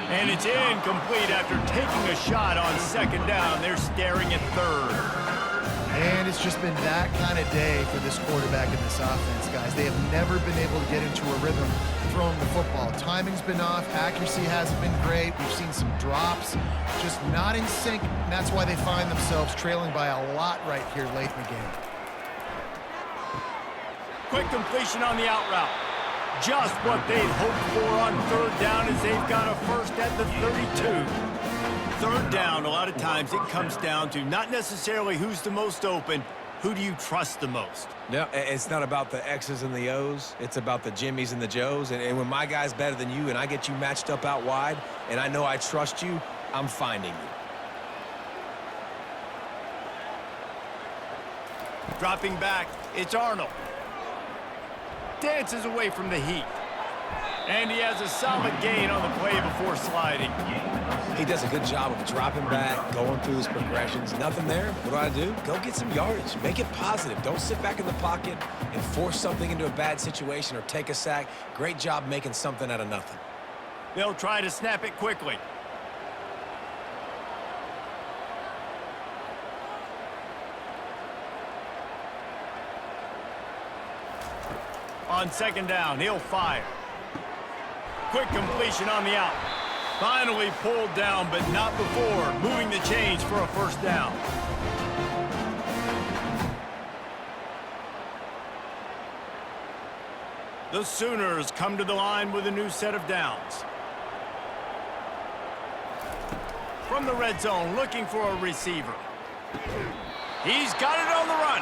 And it's incomplete after taking a shot on 2nd down. They're staring at 3rd. And it's just been that kind of day for this quarterback and this offense, guys. They have never been able to get into a rhythm throwing the football. Timing's been off. Accuracy hasn't been great. We've seen some drops. Just not in sync. And that's why they find themselves trailing by a lot right here late in the game. Quick completion on the out route. Just what they'd hoped for on 3rd down as they've got a first at the 32. 3rd down, a lot of times it comes down to not necessarily who's the most open, who do you trust the most? No, it's not about the X's and the O's. It's about the Jimmies and the Joes. And when my guy's better than you and I get you matched up out wide and I know I trust you, I'm finding you. Dropping back, it's Arnold. Dances away from the heat. And he has a solid gain on the play before sliding. He does a good job of dropping back, going through his progressions. Nothing there. What do? Go get some yardage. Make it positive. Don't sit back in the pocket and force something into a bad situation or take a sack. Great job making something out of nothing. They'll try to snap it quickly. On 2nd down, he'll fire. Quick completion on the out. Finally pulled down, but not before moving the chains for a first down. The Sooners come to the line with a new set of downs. From the red zone, looking for a receiver. He's got it on the run,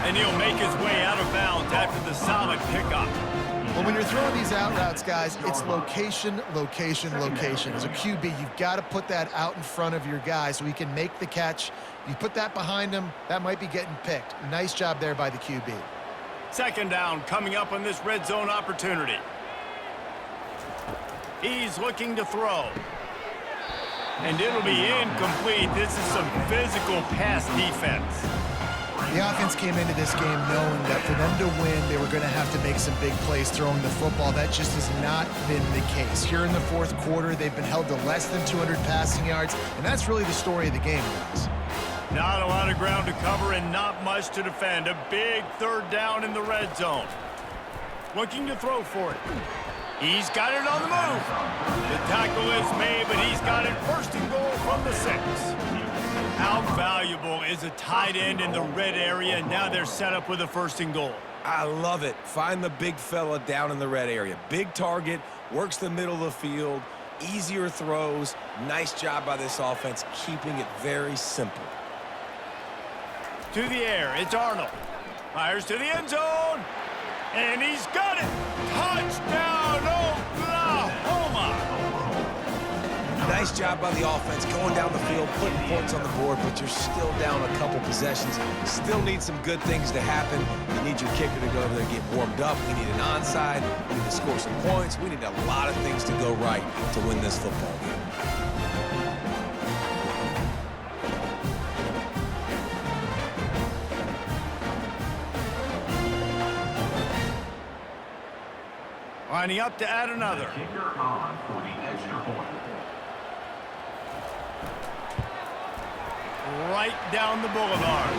and he'll make his way out of bounds after the solid pickup. Well, when you're throwing these out routes, guys, it's location, location, location. As a QB, you've got to put that out in front of your guy so he can make the catch. You put that behind him, that might be getting picked. Nice job there by the QB. 2nd down coming up on this red zone opportunity. He's looking to throw. And it'll be incomplete. This is some physical pass defense. The offense came into this game knowing that for them to win, they were going to have to make some big plays throwing the football. That just has not been the case. Here in the 4th quarter, they've been held to less than 200 passing yards, and that's really the story of the game, guys. Not a lot of ground to cover and not much to defend. A big 3rd down in the red zone. Looking to throw for it. He's got it on the move. The tackle is made, but he's got it 1st and goal from the 6. How valuable is a tight end in the red area? Now they're set up with a 1st and goal. I love it. Find the big fella down in the red area. Big target, works the middle of the field, easier throws. Nice job by this offense, keeping it very simple. To the air, it's Arnold. Fires to the end zone. And he's got it. Touchdown, Oklahoma. Nice job by the offense going down the field, putting points on the board, but you're still down a couple possessions. Still need some good things to happen. You need your kicker to go over there and get warmed up. We need an onside. We need to score some points. We need a lot of things to go right to win this football game. Lining up to add another. Kicker on for the extra point. Right down the boulevard.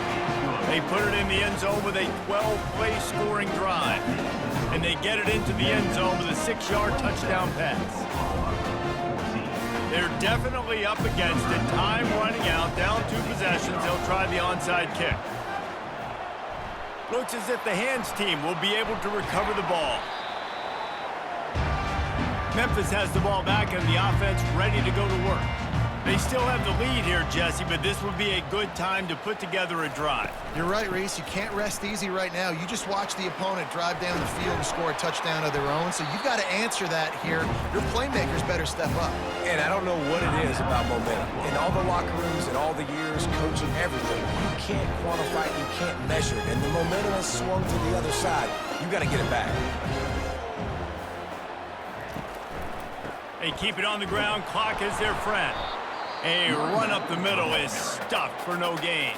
They put it in the end zone with a 12-play scoring drive. And they get it into the end zone with a 6-yard touchdown pass. They're definitely up against it. Time running out, down 2 possessions. They'll try the onside kick. Looks as if the hands team will be able to recover the ball. Memphis has the ball back and the offense ready to go to work. They still have the lead here, Jesse, but this would be a good time to put together a drive. You're right, Reese. You can't rest easy right now. You just watch the opponent drive down the field and score a touchdown of their own, so you've got to answer that here. Your playmakers better step up. And I don't know what it is about momentum. In all the locker rooms, in all the years, coaching, everything, you can't quantify it, you can't measure it. And the momentum has swung to the other side. You got to get it back. They keep it on the ground. Clock is their friend. A run up the middle is stuffed for no gain.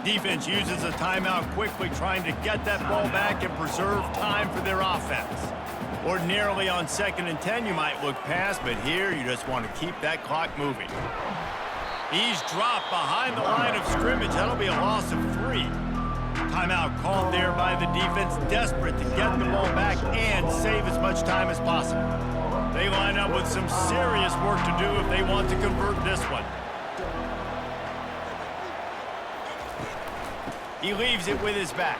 Defense uses a timeout quickly, trying to get that ball back and preserve time for their offense. Ordinarily on 2nd and 10, you might look past, but here you just want to keep that clock moving. He's dropped behind the line of scrimmage. That'll be a loss of 3. Timeout called there by the defense, desperate to get the ball back and save as much time as possible. They line up with some serious work to do if they want to convert this one. He leaves it with his back.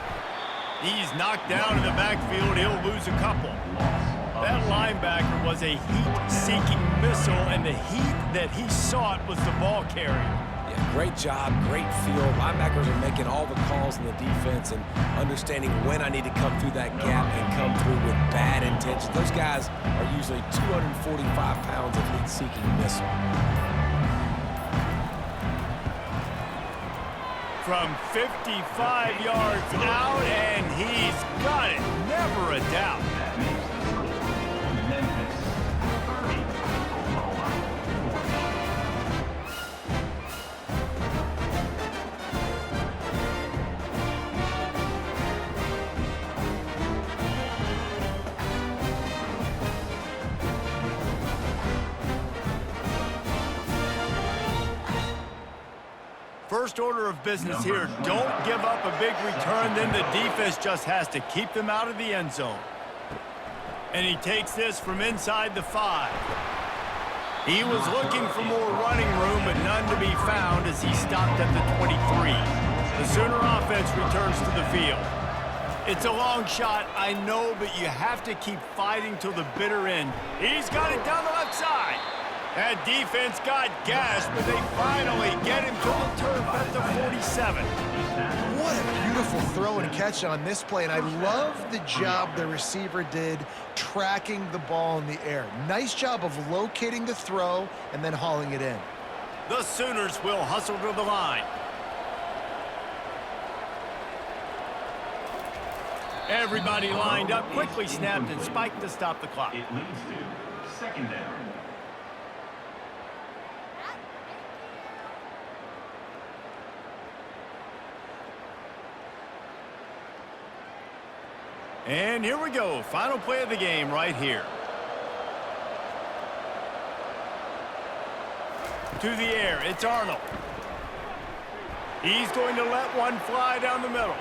He's knocked down in the backfield. He'll lose a couple. That linebacker was a heat-seeking missile, and the heat that he sought was the ball carrier. Yeah, great job, great feel. Linebackers are making all the calls in the defense and understanding when I need to come through that gap and come through with bad intentions. Those guys are usually 245 pounds of heat-seeking missile. From 55 yards out, and he's got it. Never a doubt. That makes the score Memphis 30, Oklahoma 14. First order of business here, don't give up a big return, then the defense just has to keep them out of the end zone. And he takes this from inside the 5. He was looking for more running room, but none to be found as he stopped at the 23. The Sooner offense returns to the field. It's a long shot, I know, but you have to keep fighting till the bitter end. He's got it down the left side. That defense got gashed, but they finally get him to the turf at the 47. What a beautiful throw and catch on this play, and I love the job the receiver did tracking the ball in the air. Nice job of locating the throw and then hauling it in. The Sooners will hustle to the line. Everybody lined up, quickly snapped and spiked to stop the clock. It leads to 2nd down. And here we go, final play of the game right here. To the air, it's Arnold. He's going to let one fly down the middle.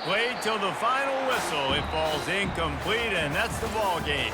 Played till the final whistle. It falls incomplete, and that's the ball game.